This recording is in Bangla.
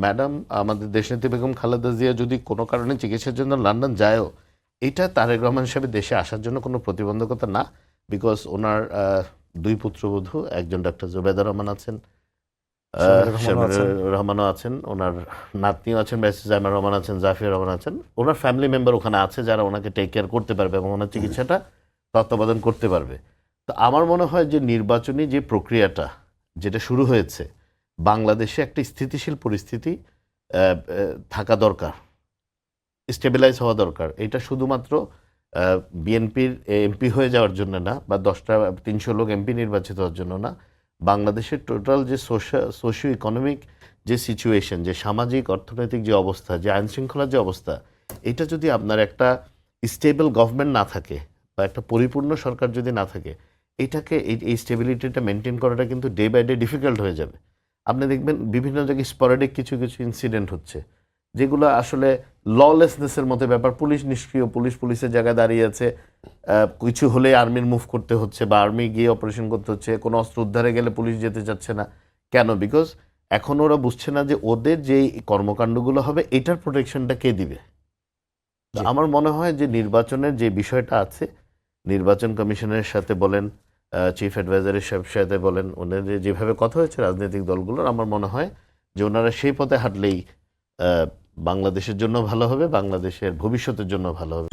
ম্যাডাম আমাদের দেশনেত্রী বেগম খালেদা জিয়া যদি কোনো কারণে চিকিৎসার জন্য লন্ডন যায়ও, এটা তারেক রহমান হিসেবে দেশে আসার জন্য কোনো প্রতিবন্ধকতা না। বিকজ ওনার দুই পুত্রবধূ, একজন ডক্টর জুবেদা রহমান আছেন, শামিরুর রহমানও আছেন, ওনার নাতনিও আছেন, ব্যারিস্টার জামিয়া রহমান আছেন, জাফিয়া রহমান আছেন। ওনার ফ্যামিলি মেম্বার ওখানে আছে যারা ওনাকে টেক কেয়ার করতে পারবে এবং ওনার চিকিৎসাটা তত্ত্বাবধান করতে পারবে। তো আমার মনে হয় যে নির্বাচনী যে প্রক্রিয়াটা যেটা শুরু হয়েছে, বাংলাদেশে একটা স্থিতিশীল পরিস্থিতি থাকা দরকার, স্টেবিলাইজ হওয়া দরকার। এটা শুধুমাত্র বিএনপির এমপি হয়ে যাওয়ার জন্য না, বা 300 লোক এমপি নির্বাচিত হওয়ার জন্য না। বাংলাদেশের টোটাল যে সোশিও ইকোনমিক যে সিচুয়েশন, যে সামাজিক অর্থনৈতিক যে অবস্থা, যে আইনশৃঙ্খলার যে অবস্থা, এটা যদি আপনার একটা স্টেবল গভর্নমেন্ট না থাকে বা একটা পরিপূর্ণ সরকার যদি না থাকে, এটাকে এই স্টেবিলিটিটা মেনটেন করাটা কিন্তু ডে বাই ডে ডিফিকাল্ট হয়ে যাবে। আপনি দেখবেন বিভিন্ন জায়গায় স্পরেডিক কিছু কিছু ইনসিডেন্ট হচ্ছে যেগুলো আসলে ললেসনেসের মতো ব্যাপার। পুলিশ নিষ্ক্রিয়, পুলিশের জায়গায় দাঁড়িয়ে আছে, কিছু হলে আর্মির মুভ করতে হচ্ছে বা আর্মি গিয়ে অপারেশন করতে হচ্ছে, কোনো অস্ত্র উদ্ধারে গেলে পুলিশ যেতে চাচ্ছে না। কেন? বিকজ এখন ওরা বুঝছে না যে ওদের যেই কর্মকাণ্ডগুলো হবে এটার প্রোটেকশনটা কে দিবে। আমার মনে হয় যে নির্বাচনের যে বিষয়টা আছে, নির্বাচন কমিশনের সাথে বলেন, চিফ অ্যাডভাইজারের সাথে বলেন, ওনাদের যেভাবে কথা হয়েছে রাজনৈতিক দলগুলোর, আমার মনে হয় যে ওনারা সেই পথে হাঁটলেই বাংলাদেশের জন্য ভালো হবে, বাংলাদেশের ভবিষ্যতের জন্য ভালো হবে।